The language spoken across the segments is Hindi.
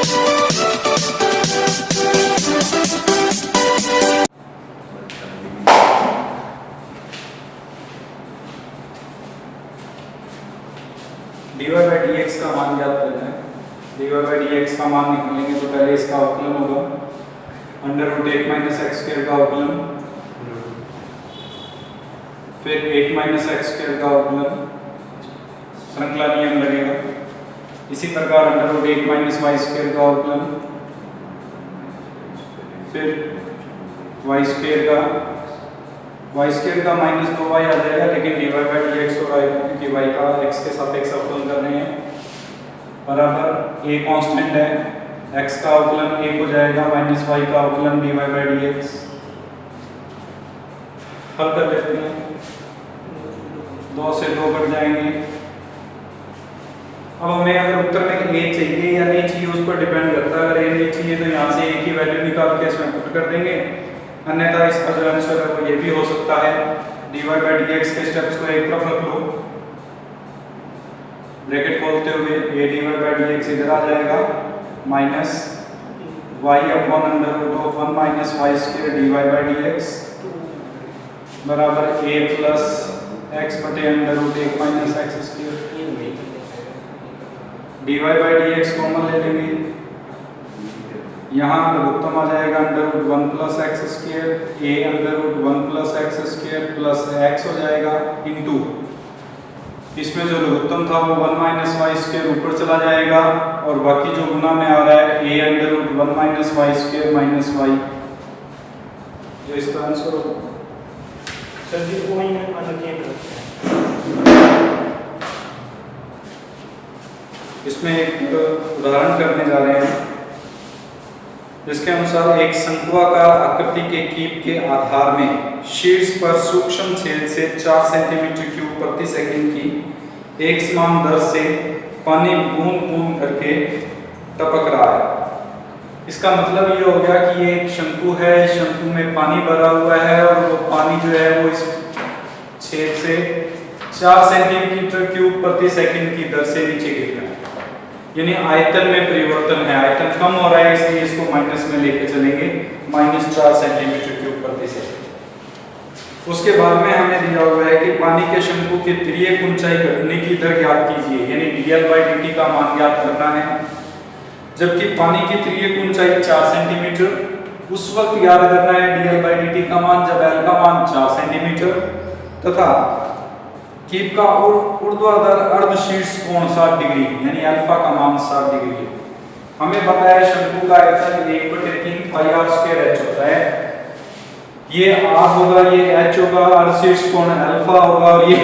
dy बाई dx का मान ज्ञात करना है। dy बाई dx का मान निकालेंगे तो पहले इसका अवकलन होगा under root 1 minus x square का अवकलन, फिर 1 माइनस एक्स स्क्वायर का अवकलन, श्रृंखला नियम लगेगा। इसी प्रकार under root 1 minus y square का अवकलन, फिर वाई स्क्वायर का माइनस 2y आ जाएगा, लेकिन dy बाई dx हो रहा है क्योंकि y का x के सापेक्ष अवकलन कर रहे हैं, बराबर a कांस्टेंट है, x का अवकलन 1 हो जाएगा माइनस y का अवकलन dy बाई dx। हल कर लेते हैं, 2 से 2 कट जाएंगे। अब हमें अगर उत्तर में a चाहिए या नहीं चाहिए उस पर डिपेंड करता है। अगर a नहीं चाहिए तो यहाँ से a की वैल्यू निकाल के इसमें पुट कर देंगे, अन्यथा इसका जो आंसर है वो ये भी हो सकता है। dy बाई dx के स्टेप्स को एक तरफ रख लो, ब्रैकेट खोलते हुए a dy बाई dx इधर आ जाएगा minus y upon under root of 1 minus y square dy by dx बराबर a प्लस x बटे under root 1 minus x square. dy by dx common ले लेंगे, यहाँ लघुत्तम आ जाएगा under root 1 plus x square, a under root 1 plus x square plus x हो जाएगा इनटू इसमें जो लघुत्तम था वो 1 माइनस वाई स्क्वायर ऊपर चला जाएगा और बाकी जो गुना में आ रहा है a under root 1 minus y square minus y, जो इसका आंसर होगा। सर जी वो ही अलग है। इसमें एक उदाहरण करने जा रहे हैं जिसके अनुसार एक शंक्वाकार आकृति के कीप के आधार में शीर्ष पर सूक्ष्म छेद से 4 सेंटीमीटर क्यूब प्रति सेकंड की एक समान दर से पानी बूंद बूंद करके टपक रहा है। इसका मतलब ये हो गया कि ये एक शंकु है, शंकु में पानी भरा हुआ है और वो पानी जो है वो इस छेद से 4 सेंटीमीटर क्यूब प्रति सेकंड की दर से नीचे गिर रहा है, यानी आयतन में परिवर्तन है। आयतन कम हो रहा है इसलिए इसको माइनस में लेके चलेंगे, माइनस 4 सेंटीमीटर क्यूब प्रति सेकंड। उसके बाद में हमें दिया हुआ है कि पानी के शंकु की तिर्यक ऊंचाई घटने की दर ज्ञात कीजिए, यानी dl बाई dt का मान ज्ञात करना है। जबकि पानी की तिर्यक ऊंचाई 4 सेंटीमीटर, उस वक्त याद करना है dl बाई dt का मान जब l का मान 4 सेंटीमीटर तथा कीप का ऊर्ध्वाधर अर्धशीर्ष कोण 60 डिग्री यानी अल्फा का मान 60 डिग्री है। हमें पता है शंकु का आयतन 1/3 पाई आर स्क्वायर h होता है। ये r होगा, ये h होगा, अर्धशीर्ष कोण अल्फा होगा और ये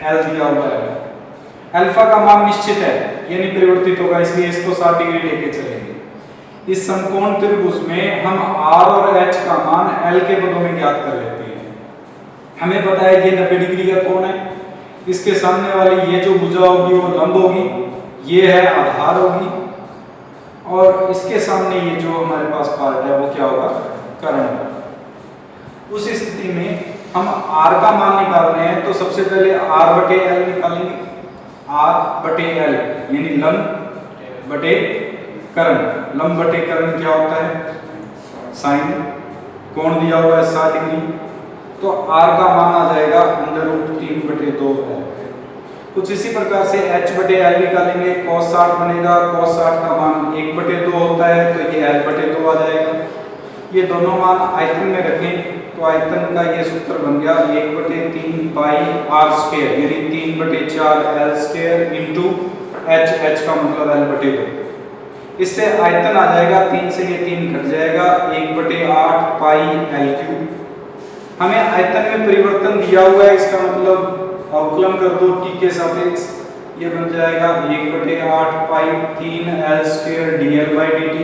l दिया हुआ है। अल्फा का मान निश्चित है यानी परिवर्तित होगा, इसलिए इसको 60 डिग्री लेके चलेंगे। इस समकोण त्रिभुज में हम r और h का मान l के पदों में ज्ञात कर लेते हैं। हमें पता है ये 90 डिग्री का कोण है, इसके सामने वाली ये जो भुजा होगी वो लंब होगी, ये है आधार होगी और इसके सामने ये जो हमारे पास पार्ट है वो क्या होगा, कर्ण होगा। उस स्थिति में हम r का मान निकाल रहे हैं तो सबसे पहले r बटे l निकालेंगे। r बटे l यानी लंब बटे कर्ण। लंब बटे कर्ण क्या होता है, साइन। कोण दिया हुआ है 60 डिग्री, तो r का मान आ जाएगा अंडर रूट 3/2 है। कुछ इसी प्रकार से h बटे l निकालेंगे, cos 60 बनेगा। cos 60 का मान 1/2 होता है तो ये l/2 आ जाएगा। ये दोनों मान आयतन में रखें तो आयतन का ये सूत्र बन गया 1/3 पाई r स्क्वायर यानी 3/4 l स्क्वायर इनटू h का मतलब l/2। इससे आयतन आ जाएगा 3 से ये 3 घट जाएगा 1/8 पाई l क्यूब। हमें आयतन में परिवर्तन दिया हुआ है, इसका मतलब अवकलन कर दो t के सापेक्ष, ये बन जाएगा 1/8 पाई 3 l square dl by dt।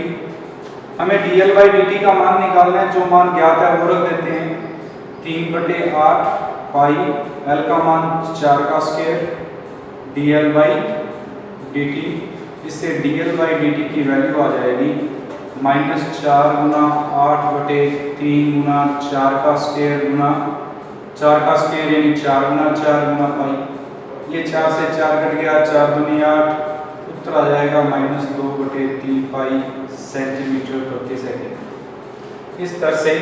हमें dl बाई dt का मान निकालना है, जो मान ज्ञात है वो रख देते हैं 3/8 पाई l का मान 4 का स्क्वायर dl बाई dt। इससे dl बाई dt की वैल्यू आ जाएगी -4 गुना 8/3 गुना 4 का स्क्वायर गुना 4 का स्क्वायर यानी 4 गुना 4 गुना पाई। ये 4 से 4 कट गया, 4 दूनी 8, उत्तर आ जाएगा -2/3 पाई सेंटीमीटर प्रति सेकंड। इस तरह से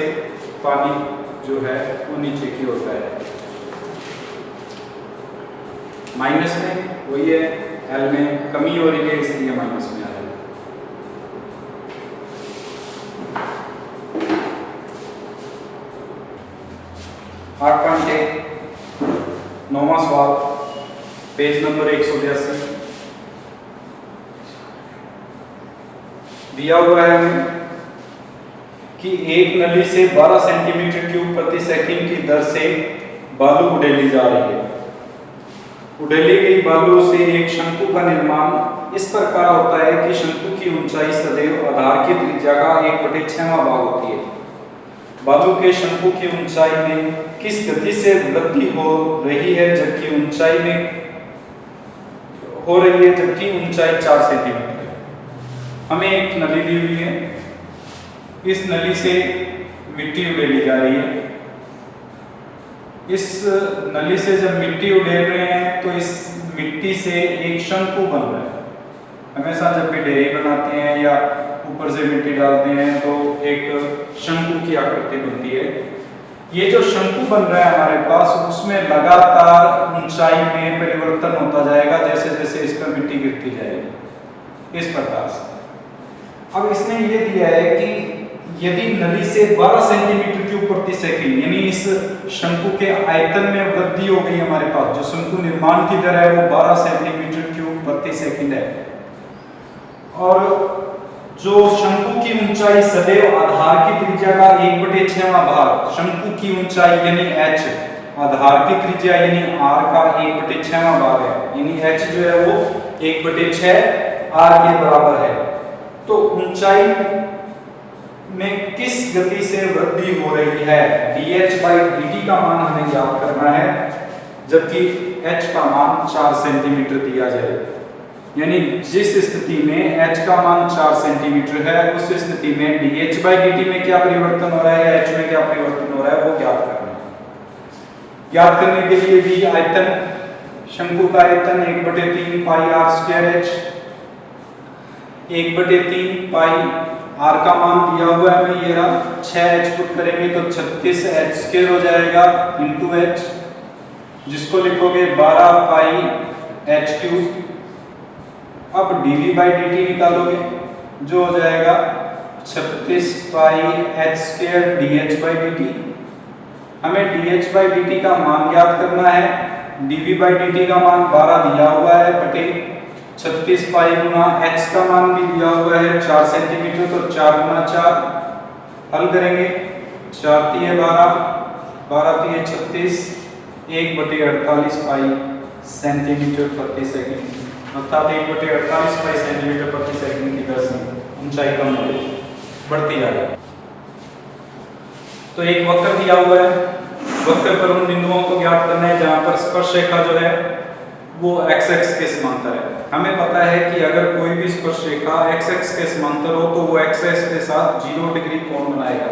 पानी जो है वो नीचे की ओर है। माइनस में वही है, एल में कमी हो रही है इसलिए माइनस में आ रहा है। नौवां सवाल, पेज नंबर 182 दिया हुआ है हमें कि एक नली से 12 सेंटीमीटर क्यूब प्रति सेकंड की दर से बालू उड़ेली जा रही है। उड़ेली गई बालू से एक शंकु का निर्माण इस प्रकार होता है कि शंकु की ऊंचाई सदैव आधार की त्रिज्या का 1/6वां भाग होती है। बालू के शंकु की ऊंचाई में किस गति से वृद्धि हो रही है जबकि ऊंचाई 4 सेंटीमीटर है। हमें एक नली दी हुई है, इस नली से मिट्टी उड़ेली जा रही है। इस नली से जब मिट्टी उड़ेल रहे हैं तो इस मिट्टी से एक शंकु बन रहा है। हमेशा जब भी ढेरी बनाते हैं या ऊपर से मिट्टी डालते हैं तो एक शंकु की आकृति बनती है। ये जो शंकु बन रहा है हमारे पास, उसमें लगातार ऊंचाई में परिवर्तन होता जाएगा जैसे जैसे इस पर मिट्टी गिरती जाएगी, इस प्रकार से। अब इसने ये दिया है कि यदि नली से 12 सेंटीमीटर क्यूब प्रति सेकंड यानी इस शंकु के आयतन में वृद्धि हो गई हमारे पास, जो शंकु निर्माण की दर है वो 12 सेंटीमीटर क्यूब प्रति सेकंड है, और जो शंकु की ऊंचाई सदैव आधार की त्रिज्या का 1/6वां भाग, शंकु की ऊंचाई यानी h, आधार की त्रिज्या यानी r का 1/6वां भाग है, यानी h जो है वो 1/6 r के बराबर है। तो ऊंचाई में किस गति से वृद्धि हो रही है, dh/dt का मान हमें ज्ञात करना है, जबकि h का मान 4 सेंटीमीटर दिया जाए। यानी जिस स्थिति में h का मान 4 सेंटीमीटर है उस स्थिति में dh/dt में क्या परिवर्तन हो रहा है या h में क्या परिवर्तन हो रहा है वो ज्ञात करना है। ज्ञात करने के लिए भी आयतन, शंकु का आयतन 1/3 पाई r² h, 1/3 पाई r का मान दिया हुआ है हमें, ये रहा 6h पुट करेंगे तो 36h² हो जाएगा इंटू h, जिसको लिखोगे 12 पाई h³। अब dv/dt निकालोगे जो हो जाएगा 36 पाई h² dh/dt। हमें dh/dt का मान ज्ञात करना है, dv/dt का मान 12 दिया हुआ है बटे 36 पाई गुना h का मान भी दिया हुआ है 4 सेंटीमीटर, तो 4 गुना 4 हल करेंगे, 4 तिये 12, 12 तिये 36, 1/48 पाई सेंटीमीटर प्रति सेकंड, अर्थात 1/48 पाई सेंटीमीटर प्रति सेकंड की दर से ऊंचाई कम हो रही बढ़ती जा रही है। तो एक वक्र दिया हुआ है, वक्र पर उन बिंदुओं को ज्ञात करना है जहां पर स्पर्श रेखा जो है वो x एक्स के समांतर है। हमें पता है कि अगर कोई भी स्पर्श रेखा x एक्स के समांतर हो तो वो x एक्स के साथ 0 डिग्री कोण बनाएगा,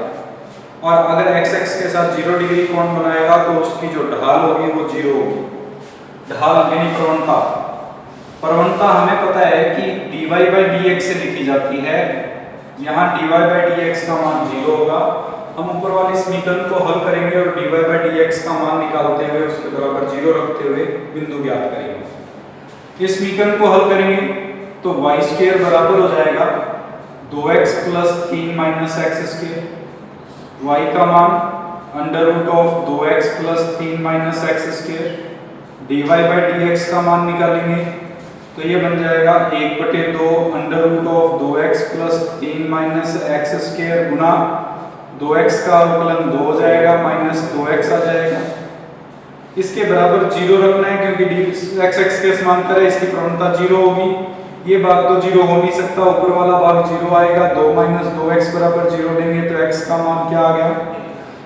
और अगर x एक्स के साथ 0 डिग्री कोण बनाएगा तो उसकी जो ढाल होगी वो 0 होगी। ढाल यानी प्रवणता, प्रवणता हमें पता है कि dy/dx से लिखी जाती है। यहाँ dy/dx का मान 0 होगा। हम ऊपर वाले समीकरण को हल करेंगे और dy/dx का मान निकालते हुए उसके बराबर 0 रखते हुए बिंदु ज्ञात करेंगे। इस समीकरण को हल करेंगे तो y² बराबर हो जाएगा 2x + 3 - x², y का मान √2x + 3 - x², dy/dx का मान निकालेंगे तो ये बन जाएगा 1/2 √2x + 3 - x² गुना 2x का अवकलन 2 हो जाएगा माइनस 2x आ जाएगा। इसके बराबर 0 रखना है क्योंकि x एक्स के समांतर है, इसकी प्रवणता 0 होगी। ये भाग तो 0 हो नहीं सकता, ऊपर वाला भाग 0 आएगा। 2 - 2x बराबर 0 लेंगे तो x का मान क्या आ गया,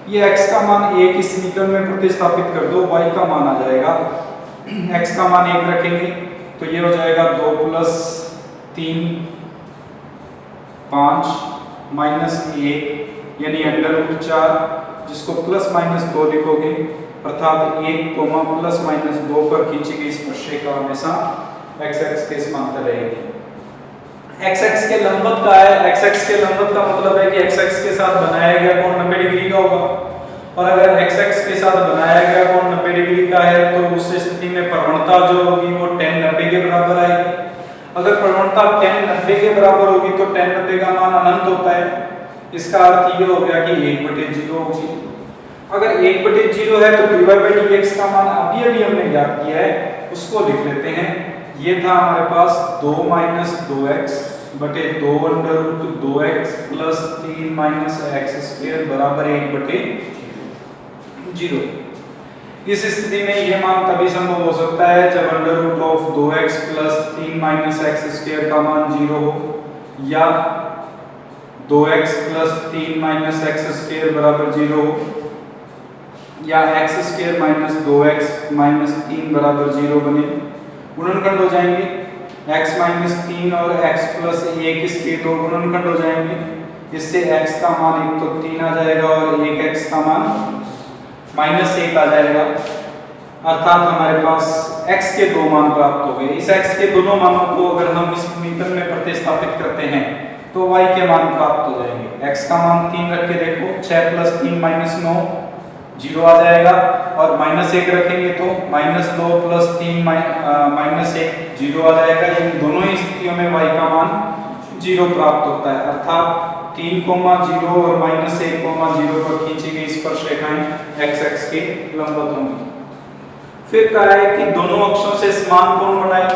ये x का मान 1 इस समीकरण में प्रतिस्थापित कर दो, y का मान आ जाएगा, x का मान 1 रखेंगे तो ये हो जाएगा 2 + 3 5 -1 यानी √4, जिसको ±2 लिखोगे, अर्थात 1, ±2 पर खींची गई स्पर्श रेखा हमेशा x एक्स के समांतर रहेगी। एक्स एक्स के लंबवत का है, एक्स एक्स के लंबवत का मतलब है कि एक्स एक्स के साथ बनाया गया कोण 90 डिग्री का होगा, और अगर एक्स एक्स के साथ बनाया गया कोण 90 डिग्री का है तो उस स्थिति में प्रवणता जो होगी वो tan 90 के बराबर आएगी। अगर प्रवणता tan 90 के बराबर होगी तो tan 90 का मान अनंत होता है, इसका अर्थ ये हो गया कि 1/0 होगी। अगर 1/0 है तो dy/dx का मान अभी हमने ज्ञात किया है, उसको लिख लेते हैं। ये था हमारे पास 2 - 2x बटे 2 √ 2x प्लस 3 - x स्क्वायर बराबर 1/0। इस स्थिति में ये मान तभी संभव हो सकता है जब √ 2x प्लस 3 - x स्क्वायर का मान 0 हो, या 2x प्लस 3 - x स्क्वायर बराबर 0 हो, या x square minus 2x minus 3 बराबर 0 बने। गुणनखंड हो जाएंगे, x माइनस 3 और x प्लस 1 इसके दो गुणनखंड हो जाएंगे। इससे x का मान एक तो 3 आ जाएगा और 1x का मान -1 आ जाएगा, अर्थात हमारे पास x के दो मान प्राप्त हो गए। इस x के दोनों मानों को अगर हम इस समीकरण में प्रतिस्थापित करते हैं तो y के मान प्राप्त हो जाएंगे। x का मान 3 रख के देखो, 6 + 3 - 9 0 आ जाएगा, और -1 रखेंगे तो -2 + 3 - 1 0 आ जाएगा। इन दोनों ही स्थितियों में y का मान 0 प्राप्त होता है, अर्थात 3, 0 और -1, 0 पर खींची गई स्पर्शरेखाएं x x के लंबवत होंगी। फिर कहा है कि दोनों अक्षों से समान कोण बनाएं।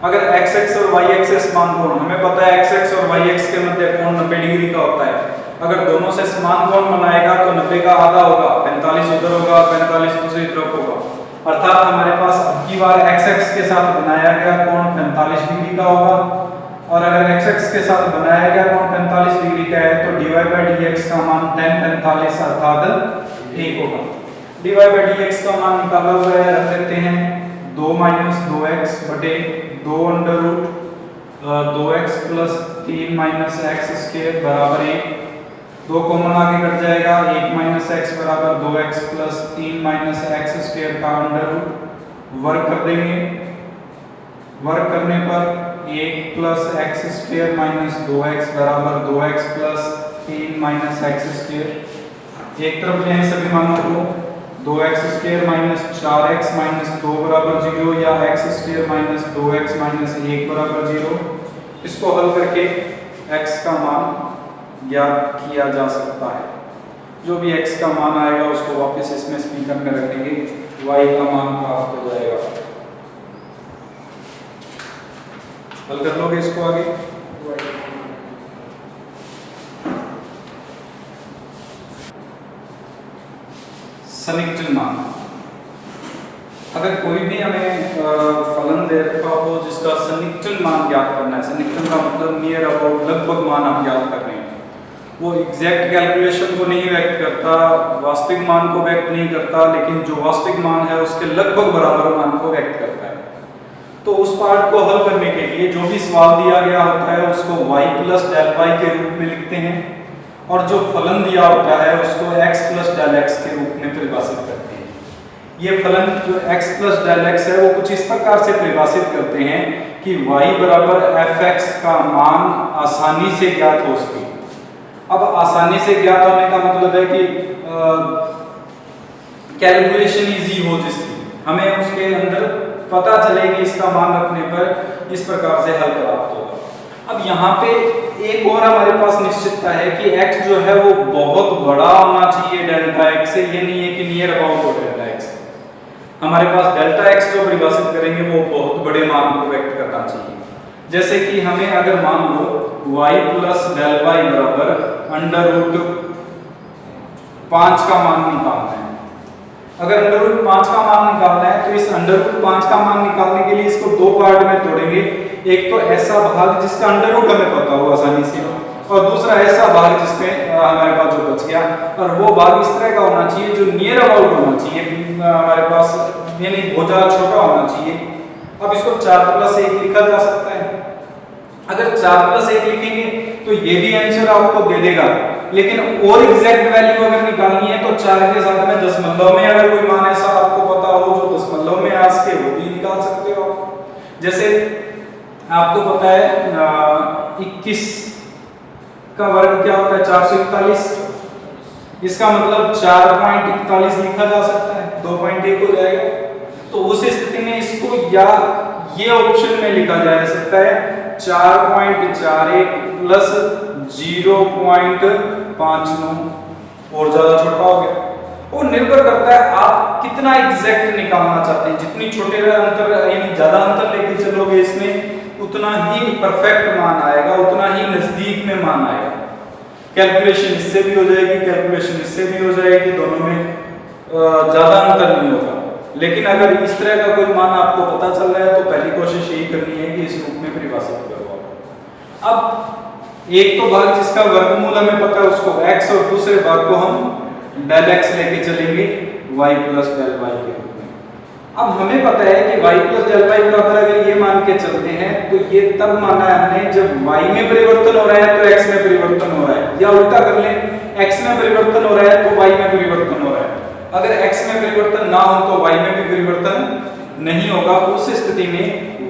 अगर x x और y x से समान कोण, हमें पता है x x और y x के मध्य कोण 90 डिग्री का होता है, अगर दोनों से समान कोण बनाएगा तो 90 का आधा होगा, 45 उधर होगा और 45 दूसरी तरफ होगा, अर्थात हमारे पास अब की बार x x के साथ बनाया गया कोण 45 डिग्री का होगा, और अगर x x के साथ बनाया गया कोण 45 डिग्री का है तो dy/dx का मान tan 45 अर्थात 1 होगा। dy/dx का मान निकाला हुआ है, रख देते हैं 2 - 2x बटे 2 √ 2x प्लस 3 - x स्क्वायर बराबर 1। 2 कॉमन आगे कट जाएगा, 1 - x बराबर 2x प्लस 3 - x स्क्वायर का अंडर वर्ग कर देंगे। वर्ग करने पर 1 + x स्क्वायर माइनस 2x बराबर 2x प्लस 3 - x स्क्वायर। एक तरफ ले आए सभी मानों को, 2x square minus 4x minus 2 बराबर 0, या x square minus 2x minus 1 बराबर 0। इसको हल करके x का मान ज्ञात किया जा सकता है। जो भी x का मान आएगा उसको वापस इसमें समीकरण में रखेंगे, y का मान प्राप्त हो जाएगा। हल कर लोगे इसको आगे। सन्निकटन मान, अगर कोई भी हमें फलन दे रखा हो जिसका सन्निकटन मान ज्ञात करना है, सन्निकटन का मतलब नियर अबाउट लगभग मान हम ज्ञात कर रहे हैं, वो एग्जैक्ट कैलकुलेशन को नहीं व्यक्त करता, वास्तविक मान को व्यक्त नहीं करता, लेकिन जो वास्तविक मान है उसके लगभग बराबर मान को व्यक्त करता है। तो उस पार्ट को हल करने के लिए जो भी सवाल दिया गया होता है उसको y + del y के रूप में लिखते हैं, और जो फलन दिया होता है उसको x + del x के रूप में परिभाषित करते हैं। ये फलन जो x + del x है वो कुछ इस प्रकार से परिभाषित करते हैं कि y बराबर fx का मान आसानी से ज्ञात हो सके। अब आसानी से ज्ञात होने का मतलब है कि कैलकुलेशन इजी हो, जिसकी हमें उसके अंदर पता चले कि इसका मान रखने पर इस प्रकार से हल प्राप्त होगा। अब यहाँ पे एक और हमारे पास निश्चितता है कि x जो है वो बहुत बड़ा होना चाहिए डेल्टा x से, ये नहीं है कि नियर अबाउट हो डेल्टा x। हमारे पास डेल्टा x जो परिभाषित करेंगे वो बहुत बड़े मान को व्यक्त करना चाहिए। जैसे कि हमें अगर मान लो y + del y बराबर √5 का मान निकालना है। अगर √5 का मान निकालना है तो इस √5 का मान निकालने के लिए इसको दो पार्ट में तोड़ेंगे। एक तो ऐसा भाग जिसका अंडर हमें पता हो आसानी से, और दूसरा ऐसा भाग जिसमें हमारे पास जो बच गया, और वो भाग इस तरह का होना चाहिए जो नियर अबाउट होना चाहिए हमारे पास, यानी बहुत ज़्यादा छोटा होना चाहिए। अब इसको 4 + 1 लिखा जा सकता है। अगर 4 + 1 लिखेंगे तो ये भी आंसर आपको दे देगा, लेकिन और एग्जैक्ट वैल्यू अगर निकालनी है तो 4 के साथ में दशमलव में अगर कोई मान ऐसा आपको पता हो जो दशमलव में आ सके वो भी निकाल सकते हो। जैसे आपको पता है 21 का वर्ग क्या होता है 441। इसका मतलब 4.41 लिखा जा सकता है, 2.1 हो जाएगा। तो उस स्थिति में इसको या ये ऑप्शन में लिखा जा सकता है 4.41 प्लस 0.59 और ज्यादा छोटा हो गया। और निर्भर करता है आप कितना एग्जैक्ट निकालना चाहते हैं। जितनी छोटे अंतर यानी ज्यादा अंतर लेके चलोगे इसमें उतना ही परफेक्ट मान आएगा, उतना ही नजदीक में मान आएगा। कैलकुलेशन इससे भी हो जाएगी, कैलकुलेशन इससे भी हो जाएगी, दोनों में ज्यादा अंतर नहीं होगा। लेकिन अगर इस तरह का कोई मान आपको पता चल रहा है तो पहली कोशिश यही करनी है कि इस रूप में परिभाषित करो। अब एक तो भाग जिसका वर्गमूल हमें पता है उसको x और दूसरे भाग को हम डेल x लेके चलेंगे y प्लस डेल y के रूप में। अब हमें पता है कि y प्लस डेल y बराबर अगर ये मान के चलते हैं तो ये तब माना है हमने जब y में परिवर्तन हो रहा है तो x में परिवर्तन हो रहा है, या उल्टा कर लें x में परिवर्तन हो रहा है तो y में परिवर्तन हो रहा है। अगर x में परिवर्तन ना हो तो y में भी परिवर्तन नहीं होगा। उस स्थिति में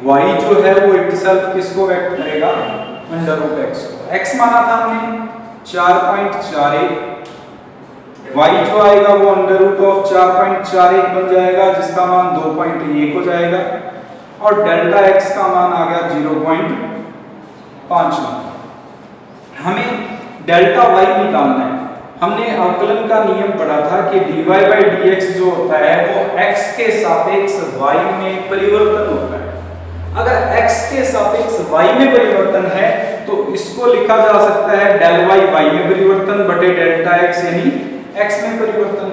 y जो है वो इटसेल्फ किसको व्यक्त करेगा अंडर रूट x को। x माना था हमने 4.41, y जो आएगा वो अंडर रूट ऑफ 4.41 बन जाएगा जिसका मान 2.1 हो जाएगा और डेल्टा x का मान आ गया 0.59। हमें डेल्टा y निकालना है। हमने अवकलन का नियम पढ़ा था कि dy by dx जो होता है वो x के सापेक्ष y में परिवर्तन होता है। अगर x के सापेक्ष y में परिवर्तन है तो इसको लिखा जा सकता है डेल y में परिवर्तन बटे डेल्टा x यानी x में परिवर्तन।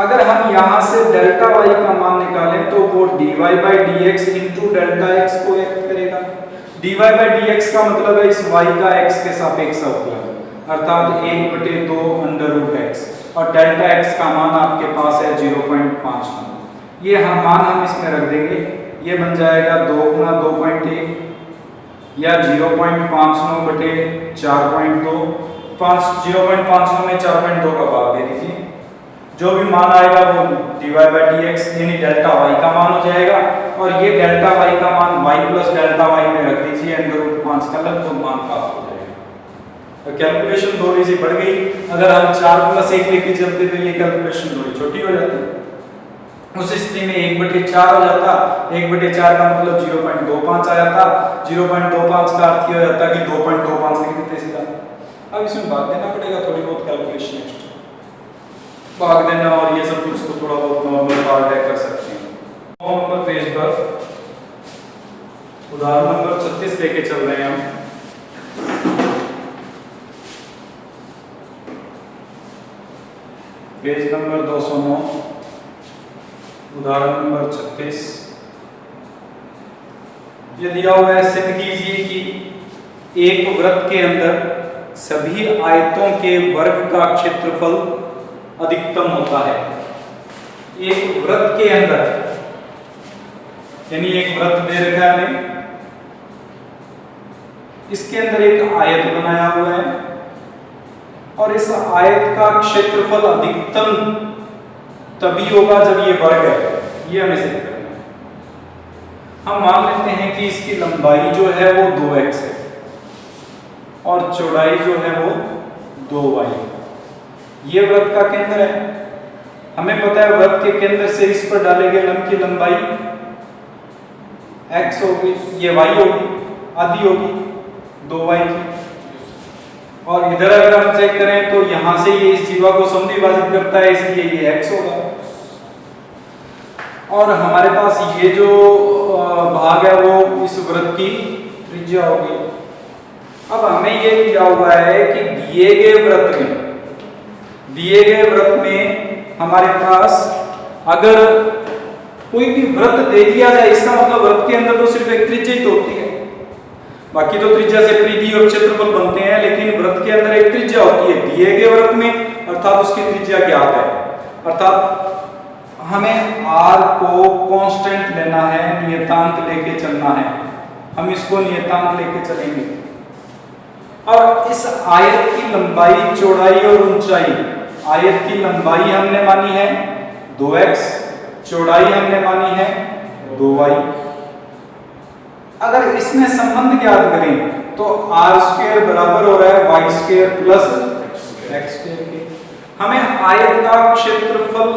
अगर हम यहाँ से डेल्टा y का मान निकालें तो वो dy by dx into delta x को व्यक्त करेगा। dy by dx का मतलब है इस y का x के सापेक्ष अवकलन अर्थात 1/2 अंडर रूट x और डेल्टा x का मान आपके पास है 0.59। ये मान हम इसमें रख देंगे, ये बन जाएगा 2 गुना 2.1 या 0.59 बटे 4.2। 0.59 में 4.2 का भाग दे दीजिए, जो भी मान आएगा वो dy by dx यानी डेल्टा y का मान हो जाएगा और ये डेल्टा y का मान y प्लस डेल्टा y में रख दीजिए अंडर रूट 5 का लगभग मान प्राप्त हो जाएगा। तो कैलकुलेशन थोड़ी सी बढ़ गई। अगर हम 4 प्लस 1 लेके चलते तो ये कैलकुलेशन थोड़ी छोटी हो जाती। उस स्थिति में 1/4 हो जाता, 1/4 का मतलब 0.25 आ जाता। 0.25 का अर्थ ये हो जाता कि 2.25 लिख देते सीधा। अब इसमें भाग देना पड़ेगा, थोड़ी बहुत कैलकुलेशन एक्स्ट्रा भाग देना और ये सब कुछ तो थोड़ा बहुत नॉर्मल पार्ट है कर सकते हैं। 9 नंबर पेज पर उदाहरण नंबर 36 लेके चल रहे हैं हम। पेज नंबर 209 उदाहरण नंबर 36। ये दिया हुआ है, सिद्ध कीजिए कि एक वृत्त के अंदर सभी आयतों के वर्ग का क्षेत्रफल अधिकतम होता है। एक वृत्त के अंदर यानी एक वृत्त दे रखा है हमें, इसके अंदर एक आयत बनाया हुआ है और इस आयत का क्षेत्रफल अधिकतम तभी होगा जब ये वर्ग है। ये हमें सिद्ध करना है। हम मान लेते हैं कि इसकी लंबाई जो है वो 2x है और चौड़ाई जो है वो 2y है। ये वृत्त का केंद्र है। हमें पता है वृत्त के केंद्र से इस पर डाले गए लंब की लंबाई x होगी, ये y होगी, आधी होगी 2y की। और इधर अगर हम चेक करें तो यहां से ये इस जीवा को समद्विभाजित करता है, इसलिए ये x होगा। और हमारे पास ये जो भाग है वो इस वृत्त की त्रिज्या होगी। अब हमें ये दिया हुआ है कि दिए गए वृत्त में हमारे पास अगर कोई भी वृत्त दे दिया जाए, इसका मतलब वृत्त के अंदर तो सिर्फ एक त्रिज्या ही तो होती है, बाकी तो त्रिज्या से परिधि और क्षेत्रफल बनते हैं, लेकिन वृत्त के अंदर एक त्रिज्या होती है दिए गए वृत्त में, अर्थात उसकी त्रिज्या ज्ञात है। अर्थात हमें r को कांस्टेंट लेना है, नियतांक लेके चलना है। हम इसको नियतांक लेके चलेंगे और इस आयत की लंबाई, चौड़ाई और ऊंचाई, आयत की लंबाई हमने मानी है 2x, चौड़ाई हमने मानी है 2y। अगर इसमें संबंध ज्ञात करें तो आर स्क्वायर बराबर हो रहा है y square plus x square के। हमें आयत का क्षेत्रफल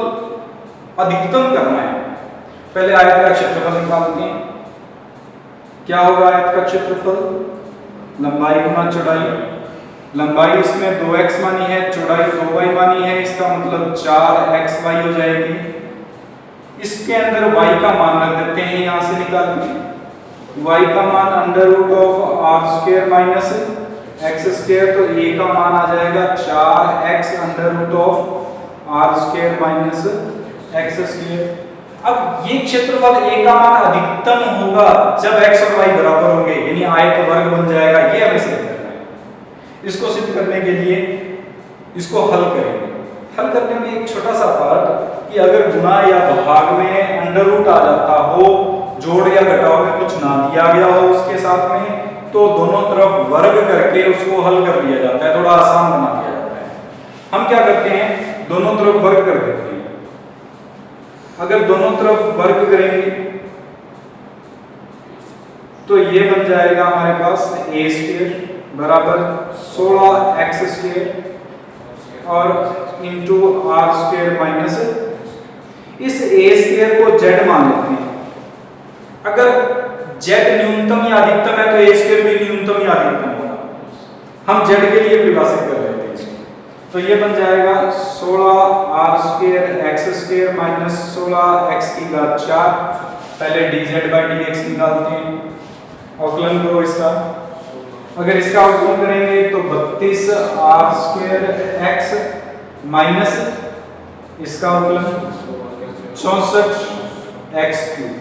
अधिकतम करना है। पहले आयत का क्षेत्रफल निकालते हैं। क्या होगा आयत का क्षेत्रफल? लंबाई गुना चौड़ाई। लंबाई इसमें 2x मानी है, चौड़ाई 2y मानी है, इसका मतलब 4xy हो जाएगी। इसके अंदर y का मान रख देते हैं, यहां से निकाल के y का मान under root of r square minus x square, तो a का मान आ जाएगा 4x under root of r square minus x square. अब ये क्षेत्रफल a का मान अधिकतम होगा जब x और y बराबर होंगे, यानी आयत वर्ग बन जाएगा। ये हमें सिद्ध करना है। इसको सिद्ध करने के लिए इसको हल करेंगे। हल करने में एक छोटा सा पार्ट कि अगर गुणा या भाग में अंडर रूट आ जाता हो, जोड़ या घटाव में कुछ ना दिया गया हो उसके साथ में, तो दोनों तरफ वर्ग करके उसको हल कर लिया जाता है, थोड़ा आसान बना दिया जाता है। हम क्या करते हैं, दोनों तरफ वर्ग कर देते हैं। अगर दोनों तरफ वर्ग करेंगे तो ये बन जाएगा हमारे पास ए स्क्वायर बराबर 16x स्क्वायर और इंटू आर स्क्वायर माइनस, इस ए स्क्वायर को z मान लेते हैं। अगर z न्यूनतम या अधिकतम है तो ए स्क्वायर भी न्यूनतम या अधिकतम होगा। हम z के लिए परिभाषित कर लेते हैं इसको, तो ये बन जाएगा 16r square x square minus 16x की घात 4। पहले dz बाई dx निकालते हैं, अवकलन करो इसका। अगर इसका अवकलन करेंगे तो 32r स्क्वायर x माइनस इसका अवकलन 64x क्यूब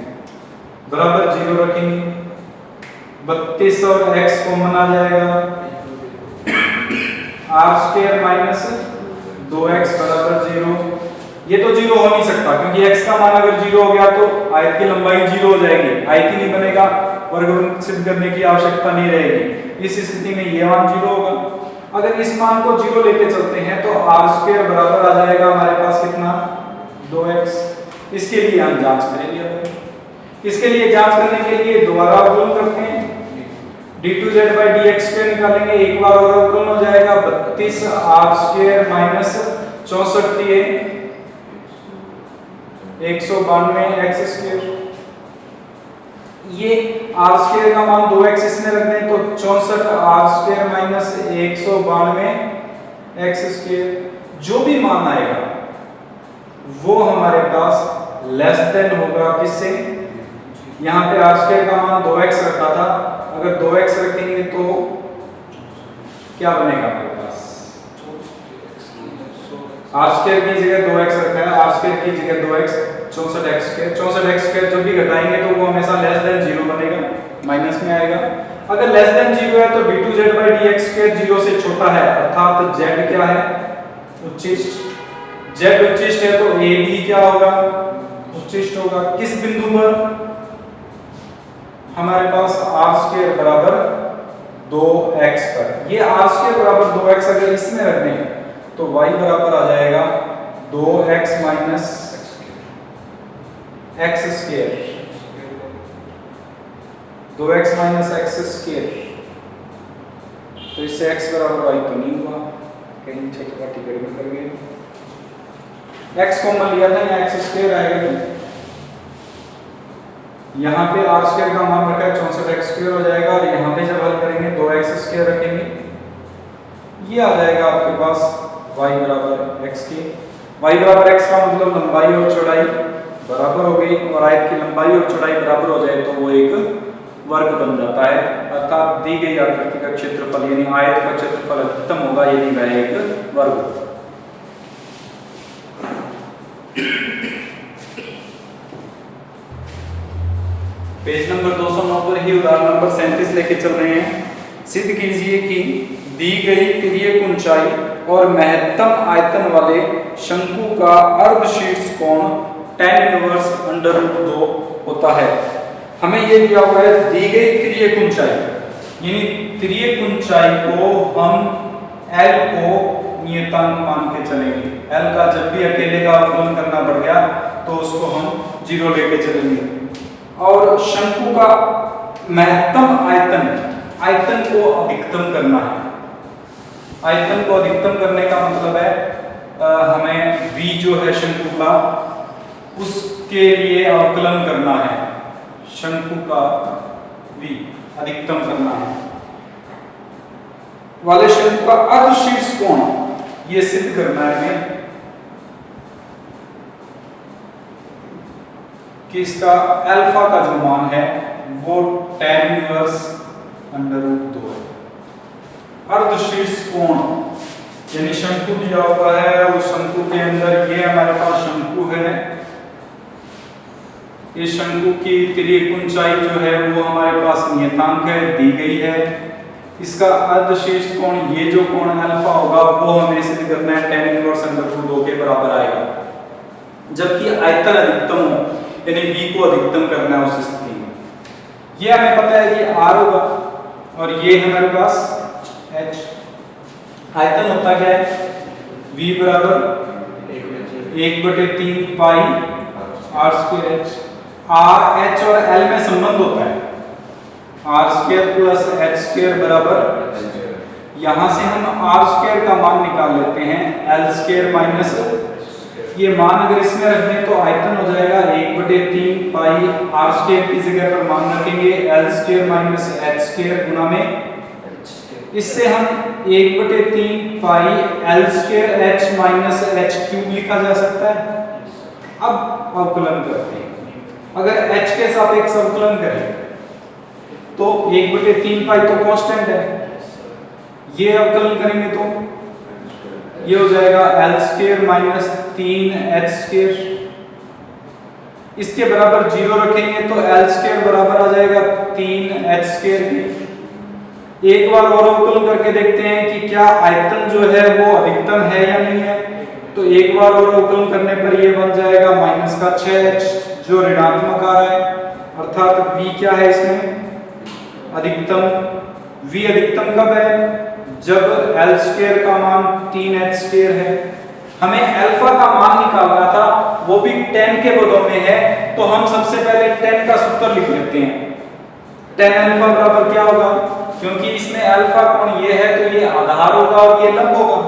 बराबर 0 रखेंगे। 32 और x कॉमन आ जाएगा, r स्क्वायर माइनस 2x बराबर 0। ये तो 0 हो नहीं सकता क्योंकि x का मान अगर 0 हो गया तो आयत की लंबाई 0 हो जाएगी, आयत ही नहीं बनेगा, वर्ग सिद्ध करने की आवश्यकता नहीं रहेगी। इस स्थिति में ये मान 0 होगा। अगर इस मान को 0 लेके चलते हैं तो r स्क्वायर बराबर आ जाएगा हमारे पास कितना, 2x। इसके लिए हम जांच करेंगे। इसके लिए जांच करने के लिए दोबारा अवकलन करते हैं, d2z बाई dx स्क्वायर निकालेंगे, एक बार और अवकलन हो जाएगा 32r स्क्वायर माइनस 64 दिए 192 x स्क्वायर। ये r स्क्वायर का मान 2x इसमें रख दें तो 64r square minus 192 x square. जो भी मान आएगा वो हमारे पास लेस देन होगा किससे, यहाँ पे r स्क्वायर का मान 2x रखा था, अगर 2x रखेंगे तो क्या बनेगा हमारे पास, r स्क्वायर की जगह 2x रखा है, r स्क्वायर की जगह 2x 64x square. 64x square जब भी घटाएंगे तो वो हमेशा लेस देन 0 बनेगा, माइनस में आएगा। अगर लेस देन 0 है तो d2z बाई dx स्क्वायर 0 से छोटा है, अर्थात z क्या है, उच्चिष्ट। z उच्चिष्ट है तो a भी क्या होगा, उच्चिष्ट होगा। किस बिंदु पर, हमारे पास r स्क्वायर बराबर 2x पर। ये r स्क्वायर बराबर 2x अगर इसमें रख दें तो y बराबर आ जाएगा 2x minus x square, 2x minus x square. तो इससे x बराबर y तो नहीं हुआ, कहीं छोटी गड़बड़ कर गए, x कॉमन लिया था, यहाँ x स्क्वायर आएगा। यहाँ पे r स्क्वायर का मान रखा है 64x स्क्वायर हो जाएगा, और यहाँ पे जब हल करेंगे 2x स्क्वायर रखेंगे, ये आ जाएगा आपके पास y बराबर x के। y बराबर x का मतलब लंबाई और चौड़ाई बराबर हो गई, और आयत की लंबाई और चौड़ाई बराबर हो जाए तो वो एक वर्ग बन जाता है, अर्थात दी गई आकृति का क्षेत्रफल यानी आयत का क्षेत्रफल अधिकतम होगा यदि वह एक वर्ग होगा। पेज नंबर 209 पर ही उदाहरण नंबर 37 लेके चल रहे हैं। सिद्ध कीजिए कि दी गई तिर्यक ऊंचाई और महत्तम आयतन वाले शंकु का अर्धशीर्ष कोण tan इनवर्स अंडर रूट 2 होता है। हमें ये दिया हुआ है दी गई तिर्यक ऊंचाई, यानी तिर्यक ऊंचाई को हम L को नियतांक मान के चलेंगे। L का जब भी अकेले का अवकलन करना पड़ गया तो उसको हम 0 लेके चलेंगे। और शंकु का महत्तम आयतन, आयतन को अधिकतम करना है। आयतन को अधिकतम करने का मतलब है हमें v जो है शंकु का, उसके लिए अवकलन करना है। शंकु का v अधिकतम करना है वाले शंकु का अर्धशीर्ष कोण ये सिद्ध करना है हमें कि इसका अल्फा का जो मान है वो tan इनवर्स √2 है। अर्धशीर्ष कोण यानी शंकु दिया हुआ है, उस शंकु के अंदर ये हमारे पास शंकु है, इस शंकु की तिर्यक ऊंचाई जो है वो हमारे पास नियतांक है दी गई है। इसका अर्धशीर्ष कोण ये जो कोण अल्फा होगा वो हमें सिद्ध करना है tan इनवर्स √2 के बराबर आएगा। जबकि आयतन अधिकतम हो यानी v को अधिकतम करना है उस स्थिति में, ये हमें पता है कि r होगा और ये हमारे पास h। आयतन होता क्या है? v बराबर 1/3 पाई r² h। r h और l में संबंध होता है r² प्लस h² बराबर, यहां से हम r² का मान निकाल लेते हैं l² माइनस, ये मान अगर इसमें रख दें तो आयतन हो जाएगा 1/3 पाई r² की जगह पर मान रखेंगे l² माइनस h² गुना में, इससे हम 1/3 पाई l² h माइनस h³ लिखा जा सकता है। अब अवकलन करते हैं, अगर h के सापेक्ष अवकलन करें तो 1/3 पाई तो कांस्टेंट है, ये अवकलन करेंगे तो ये हो जाएगा l² माइनस 3h², इसके बराबर 0 रखेंगे तो l² बराबर आ जाएगा 3h² के। एक बार और अवकलन करके देखते हैं कि क्या आयतन जो है वो अधिकतम है या नहीं है, तो एक बार और अवकलन करने पर ये बन जाएगा माइनस का 6h जो ऋणात्मक आ रहा है, अर्थात v क्या है इसमें अधिकतम। v अधिकतम कब है? जब l² का मान 3h² है। हमें अल्फा का मान निकालना था, वो भी tan के पदों में है, तो हम सबसे पहले tan का सूत्र लिख लेते हैं। tan अल्फा बराबर क्या होगा? क्योंकि इसमें अल्फा कोण ये है तो ये आधार होगा और ये लंब होगा,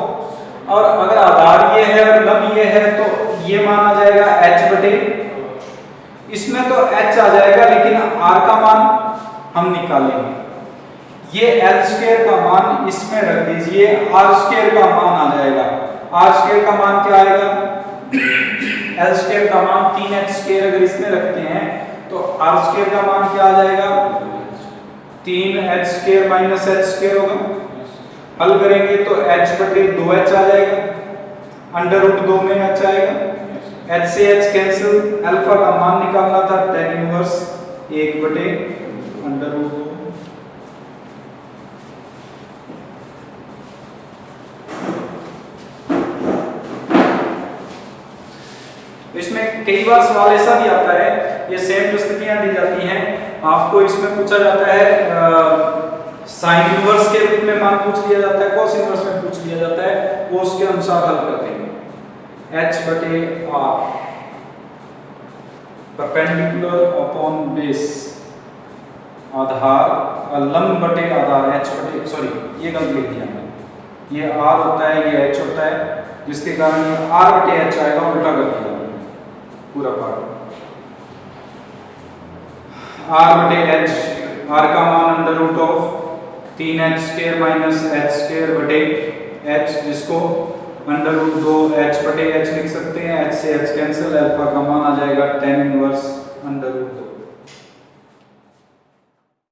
और अगर आधार ये है और लंब ये है तो ये मान आ जाएगा h बटे, इसमें तो h आ जाएगा लेकिन r का मान हम निकालेंगे। ये l² का मान इसमें रख दीजिए, r² का मान आ जाएगा। r² का मान क्या आएगा? l² का मान 3h² अगर इसमें रखते हैं तो r² का मान क्या आ जाएगा? 3h² माइनस h² होगा। हल करेंगे तो h बटे 2h आ जाएगा, √2 में h आएगा, h से h कैंसिल, अल्फा का मान निकालना था tan इनवर्स 1/√2। इसमें कई बार सवाल ऐसा भी आता है, ये सेम प्रस्तुतियां दी जाती हैं, आपको इसमें पूछा जाता है साइन इनवर्स के रूप में मान पूछ लिया जाता है, कॉस इनवर्स में पूछ लिया जाता है, वो उसके अनुसार हल करते हैं। h बटे r परपेंडिकुलर अपॉन बेस, आधार लंब बटे आधार h बटे, सॉरी ये गलत लिख दिया मैंने, ये r होता है ये h होता है, जिसके कारण ये r बटे h आएगा, उल्टा कर दिया पूरा पार्ट। r बटे h, r का मान √3h² माइनस h² बटे h, जिसको √2h बटे h लिख सकते हैं, h से h कैंसिल, अल्फा का मान आ जाएगा tan इनवर्स √2।